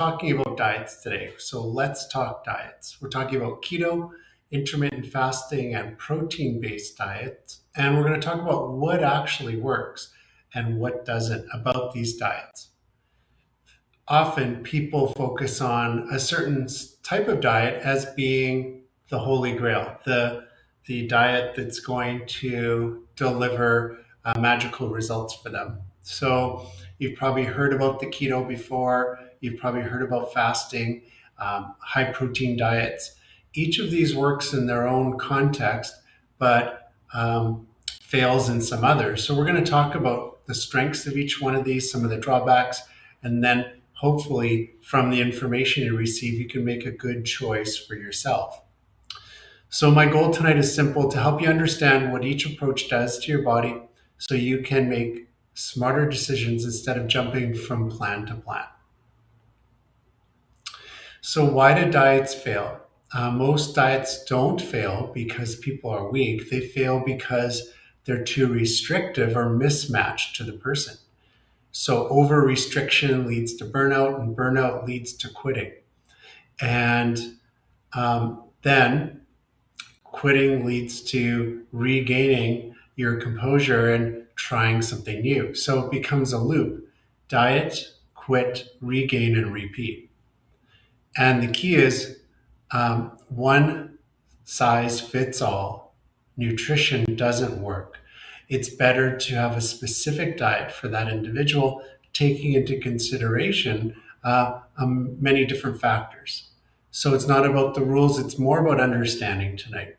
talking about diets today. So let's talk diets. We're talking about keto, intermittent fasting, and protein based diets. And we're going to talk about what actually works and what doesn't about these diets. Often people focus on a certain type of diet as being the holy grail, the diet that's going to deliver magical results for them. So you've probably heard about the keto before. You've probably heard about fasting, high protein diets. Each of these works in their own context, but fails in some others. So we're going to talk about the strengths of each one of these, some of the drawbacks, and then hopefully from the information you receive, you can make a good choice for yourself. So my goal tonight is simple: to help you understand what each approach does to your body so you can make smarter decisions instead of jumping from plan to plan. So why do diets fail? Most diets don't fail because people are weak. They fail because they're too restrictive or mismatched to the person. So over restriction leads to burnout, and burnout leads to quitting. And then quitting leads to regaining your composure and trying something new. So it becomes a loop: diet, quit, regain, and repeat. And the key is one size fits all. Nutrition doesn't work. It's better to have a specific diet for that individual, taking into consideration many different factors. So it's not about the rules, it's more about understanding tonight.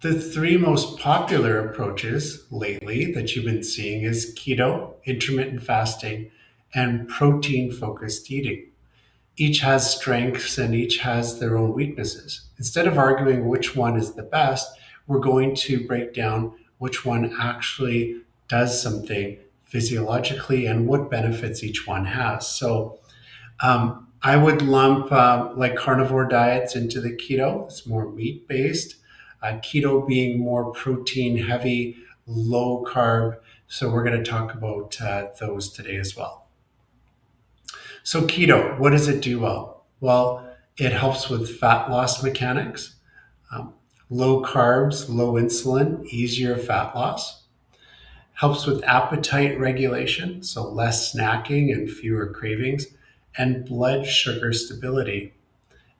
The three most popular approaches lately that you've been seeing is keto, intermittent fasting, and protein focused eating. Each has strengths and each has their own weaknesses. Instead of arguing which one is the best, we're going to break down which one actually does something physiologically and what benefits each one has. So I would lump like carnivore diets into the keto. It's more meat based. Keto being more protein heavy, low carb. So we're going to talk about those today as well. So keto, what does it do well? Well, it helps with fat loss mechanics, um, low carbs, low insulin, easier fat loss. Helps with appetite regulation, so less snacking and fewer cravings, and blood sugar stability.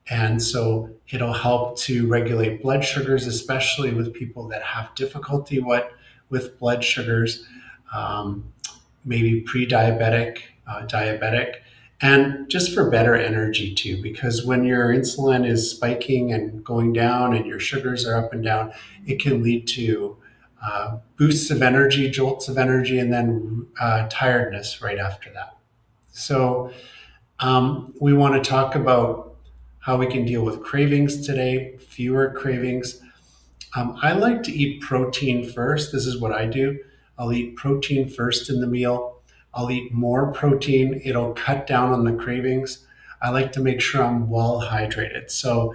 And so it'll help to regulate blood sugars, especially with people that have difficulty with blood sugars, maybe pre-diabetic, diabetic, and just for better energy too. Because when your insulin is spiking and going down and your sugars are up and down, it can lead to boosts of energy, jolts of energy, and then tiredness right after that. So we want to talk about how we can deal with cravings today, fewer cravings. I like to eat protein first. This is what I do. I'll eat protein first in the meal. I'll eat more protein. It'll cut down on the cravings. I like to make sure I'm well hydrated. So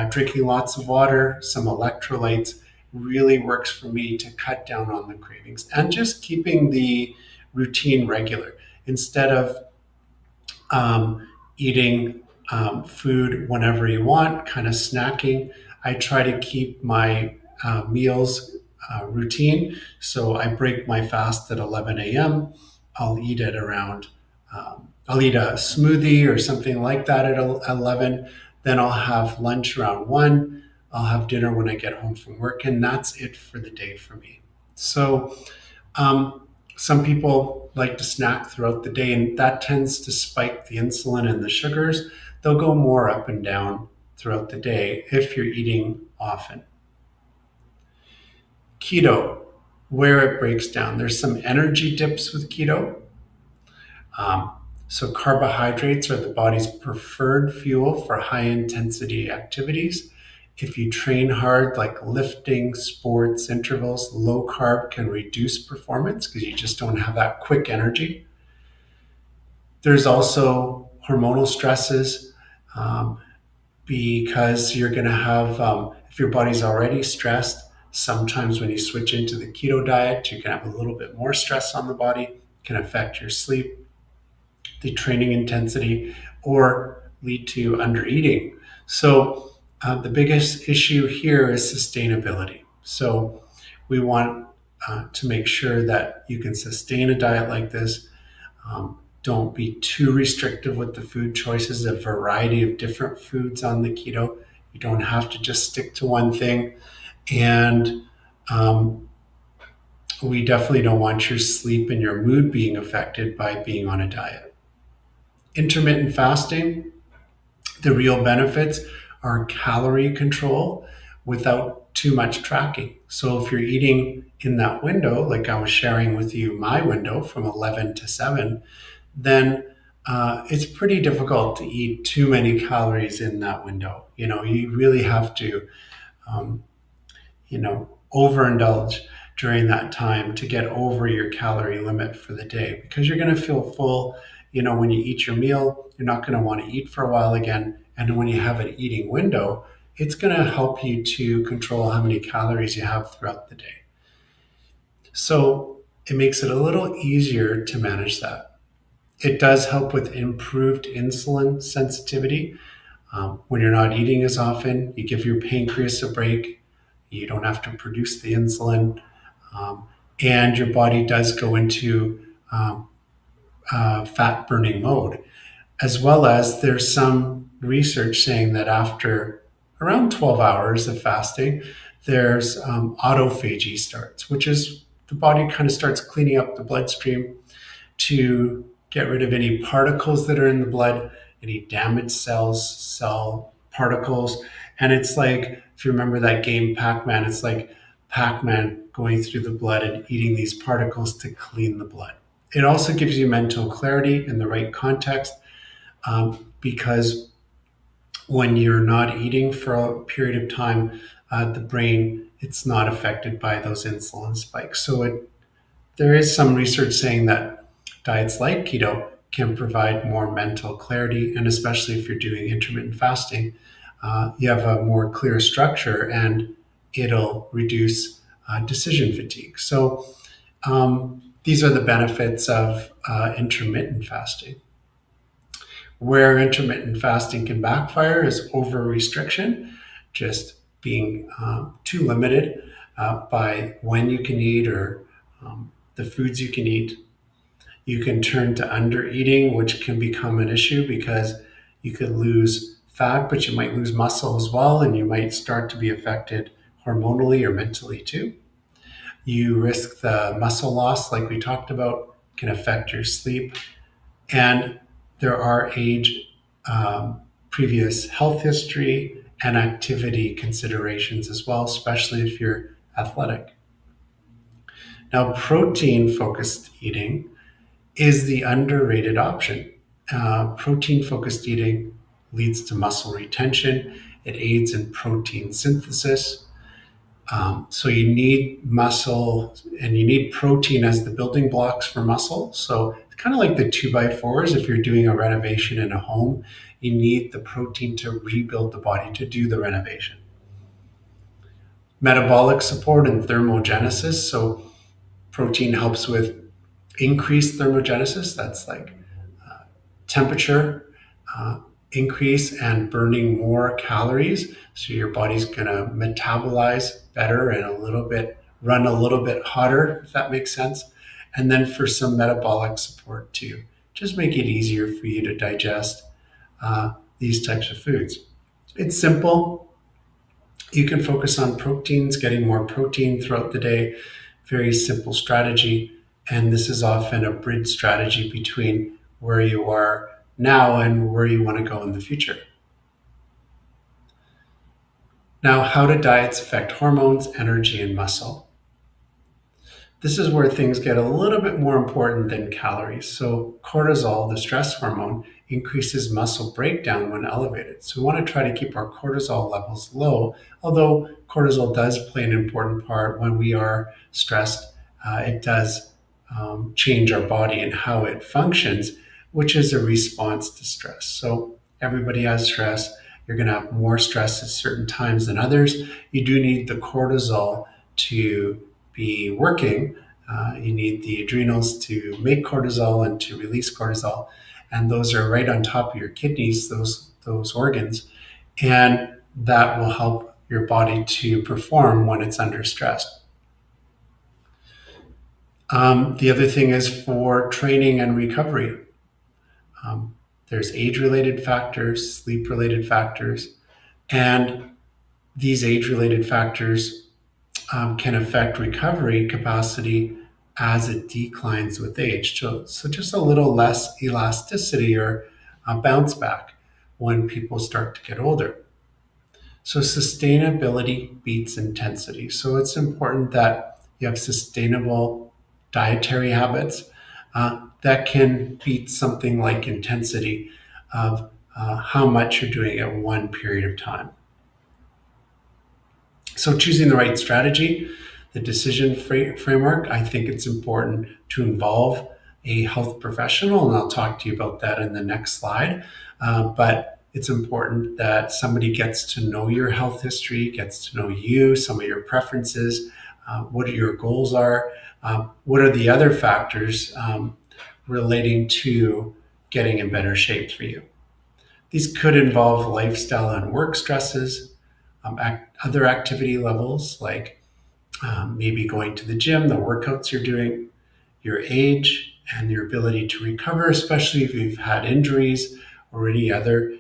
drinking lots of water, some electrolytes really works for me to cut down on the cravings, and just keeping the routine regular instead of eating food whenever you want, kind of snacking. I try to keep my meals routine. So I break my fast at 11 a.m. I'll eat at around, I'll eat a smoothie or something like that at 11. Then I'll have lunch around 1. I'll have dinner when I get home from work. And that's it for the day for me. So some people like to snack throughout the day, and that tends to spike the insulin and the sugars. They'll go more up and down throughout the day if you're eating often. Keto, where it breaks down, there's some energy dips with keto. So carbohydrates are the body's preferred fuel for high intensity activities. If you train hard, like lifting, sports, intervals, low carb can reduce performance because you just don't have that quick energy. There's also hormonal stresses because you're going to have, if your body's already stressed, sometimes when you switch into the keto diet, you can have a little bit more stress on the body. can affect your sleep, the training intensity, or lead to undereating. So the biggest issue here is sustainability. So we want to make sure that you can sustain a diet like this. Don't be too restrictive with the food choices, a variety of different foods on the keto. You don't have to just stick to one thing. And we definitely don't want your sleep and your mood being affected by being on a diet. Intermittent fasting, the real benefits are calorie control without too much tracking. So if you're eating in that window, like I was sharing with you, my window from 11 to 7, then it's pretty difficult to eat too many calories in that window. You really have to um, overindulge during that time to get over your calorie limit for the day, because you're going to feel full. When you eat your meal, you're not going to want to eat for a while again. And when you have an eating window, it's going to help you to control how many calories you have throughout the day. So it makes it a little easier to manage that. It does help with improved insulin sensitivity. When you're not eating as often, you give your pancreas a break. You don't have to produce the insulin. And your body does go into fat burning mode. As well as there's some research saying that after around 12 hours of fasting, there's autophagy starts, which is the body kind of starts cleaning up the bloodstream to get rid of any particles that are in the blood, any damaged cells, cell particles. And it's like, if you remember that game Pac-Man, it's like Pac-Man going through the blood and eating these particles to clean the blood. It also gives you mental clarity in the right context, because when you're not eating for a period of time, the brain, it's not affected by those insulin spikes. So there is some research saying that diets like keto can provide more mental clarity, and especially if you're doing intermittent fasting, you have a more clear structure and it'll reduce decision fatigue. So these are the benefits of intermittent fasting. Where intermittent fasting can backfire is over restriction, just being too limited by when you can eat or the foods you can eat. You can turn to under eating, which can become an issue because you could lose fat, but you might lose muscle as well, and you might start to be affected hormonally or mentally too. You risk the muscle loss, like we talked about, can affect your sleep. And there are age, previous health history, and activity considerations as well, especially if you're athletic. Now, protein-focused eating is the underrated option. Protein-focused eating leads to muscle retention. It aids in protein synthesis. So you need muscle and you need protein as the building blocks for muscle. So it's kind of like the 2x4s. If you're doing a renovation in a home, you need the protein to rebuild the body to do the renovation. Metabolic support and thermogenesis. So protein helps with increased thermogenesis. That's like temperature increase and burning more calories. So your body's going to metabolize better and run a little bit hotter, if that makes sense. And then for some metabolic support too, just make it easier for you to digest these types of foods. It's simple. You can focus on proteins, getting more protein throughout the day. Very simple strategy. And this is often a bridge strategy between where you are now and where you want to go in the future. Now, how do diets affect hormones, energy, and muscle? This is where things get a little bit more important than calories. So cortisol, the stress hormone, increases muscle breakdown when elevated. So we want to try to keep our cortisol levels low, although cortisol does play an important part when we are stressed. It does change our body and how it functions, which is a response to stress. So everybody has stress. You're going to have more stress at certain times than others. You do need the cortisol to be working You need the adrenals to make cortisol and to release cortisol. And those are right on top of your kidneys, those organs. And that will help your body to perform when it's under stress. The other thing is for training and recovery. There's age-related factors, sleep-related factors, and these age-related factors can affect recovery capacity as it declines with age. So just a little less elasticity or a bounce back when people start to get older. So sustainability beats intensity. So it's important that you have sustainable dietary habits that can beat something like intensity of how much you're doing at one period of time. So choosing the right strategy, the decision framework, I think it's important to involve a health professional, and I'll talk to you about that in the next slide. But it's important that somebody gets to know your health history, gets to know you, some of your preferences, what your goals are, what are the other factors relating to getting in better shape for you. These could involve lifestyle and work stresses, other activity levels like maybe going to the gym, the workouts you're doing, your age, and your ability to recover, especially if you've had injuries or any other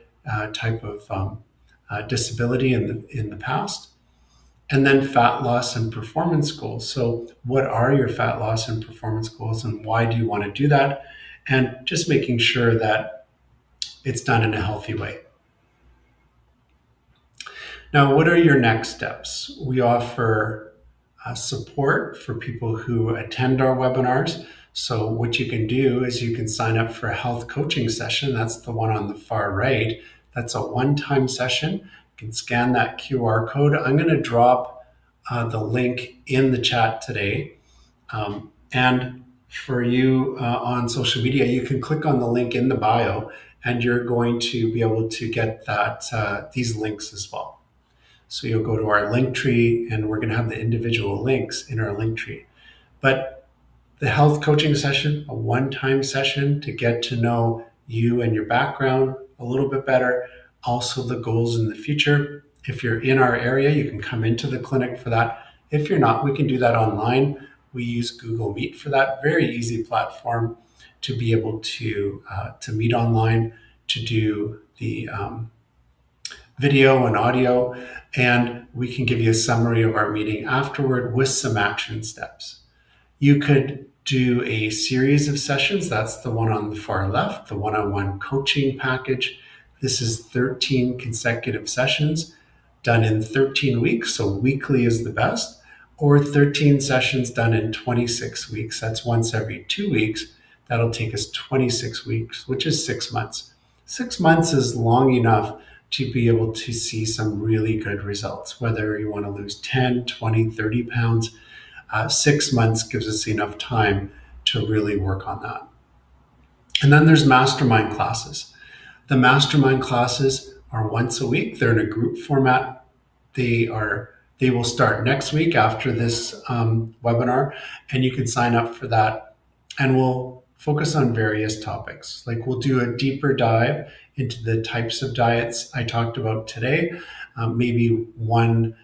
type of disability in the past. And then fat loss and performance goals. So what are your fat loss and performance goals, and why do you want to do that? And just making sure that it's done in a healthy way. Now, what are your next steps? We offer support for people who attend our webinars. So what you can do is you can sign up for a health coaching session. That's the one on the far right. That's a one-time session. You can scan that QR code. I'm going to drop the link in the chat today. And for you on social media, you can click on the link in the bio, and you're going to be able to get these links as well. So you'll go to our link tree, and we're going to have the individual links in our link tree. But the health coaching session, a one-time session to get to know you and your background a little bit better, also the goals in the future. If you're in our area, you can come into the clinic for that. If you're not, we can do that online. We use Google Meet for that. Very easy platform to be able to meet online, to do the video and audio, and we can give you a summary of our meeting afterward with some action steps. You could do a series of sessions. That's the one on the far left, the one-on-one coaching package. This is 13 consecutive sessions done in 13 weeks, so weekly is the best, or 13 sessions done in 26 weeks. That's once every 2 weeks. That'll take us 26 weeks, which is 6 months. 6 months is long enough to be able to see some really good results, whether you want to lose 10, 20, 30 pounds. 6 months gives us enough time to really work on that. And then there's mastermind classes. The mastermind classes are once a week. They're in a group format. They will start next week after this webinar, and you can sign up for that. And we'll focus on various topics. Like we'll do a deeper dive into the types of diets I talked about today. Maybe one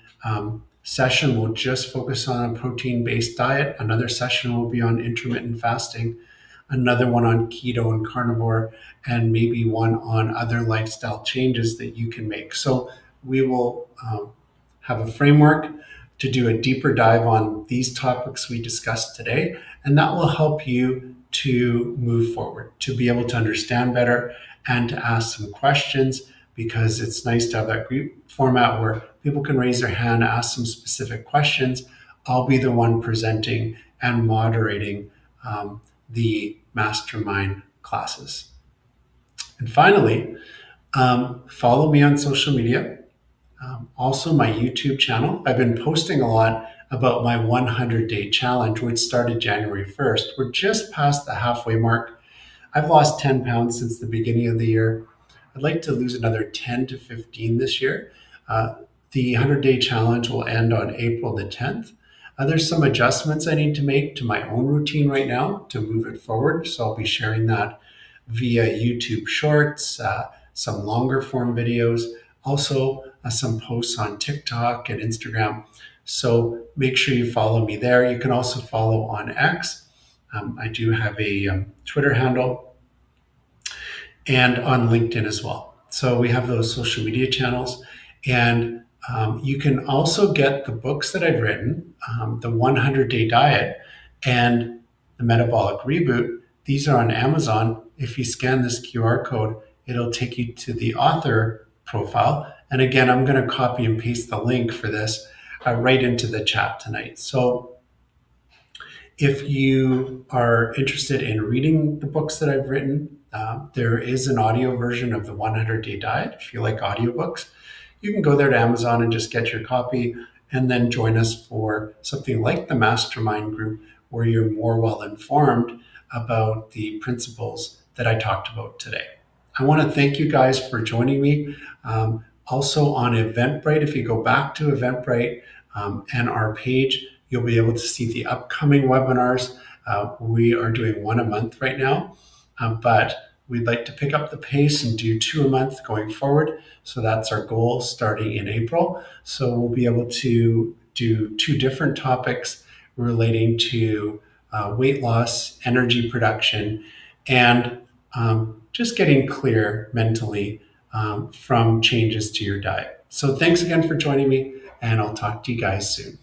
session will just focus on a protein-based diet. Another session will be on intermittent fasting. Another one on keto and carnivore, and maybe one on other lifestyle changes that you can make. So we will have a framework to do a deeper dive on these topics we discussed today, and that will help you to move forward, to be able to understand better and to ask some questions, because it's nice to have that group format where people can raise their hand, ask some specific questions. I'll be the one presenting and moderating the mastermind classes. And finally, follow me on social media. Also my YouTube channel. I've been posting a lot about my 100-day challenge, which started January 1st. We're just past the halfway mark. I've lost 10 pounds since the beginning of the year. I'd like to lose another 10 to 15 this year. The 100-day challenge will end on April the 10th. There's some adjustments I need to make to my own routine right now to move it forward. So I'll be sharing that via YouTube Shorts, some longer form videos, also some posts on TikTok and Instagram. So make sure you follow me there. You can also follow on X. I do have a Twitter handle and on LinkedIn as well. So we have those social media channels. And you can also get the books that I've written, The 100-Day Diet and The Metabolic Reboot. These are on Amazon. If you scan this QR code, it'll take you to the author profile. And again, I'm going to copy and paste the link for this right into the chat tonight. So if you are interested in reading the books that I've written, there is an audio version of the 100-Day Diet. If you like audiobooks, you can go there to Amazon and just get your copy and then join us for something like the mastermind group where you're more well informed about the principles that I talked about today. I want to thank you guys for joining me. Also on Eventbrite, if you go back to Eventbrite and our page, you'll be able to see the upcoming webinars. We are doing one a month right now, but we'd like to pick up the pace and do 2 a month going forward. So that's our goal starting in April. So we'll be able to do 2 different topics relating to weight loss, energy production, and just getting clear mentally from changes to your diet. So thanks again for joining me, and I'll talk to you guys soon.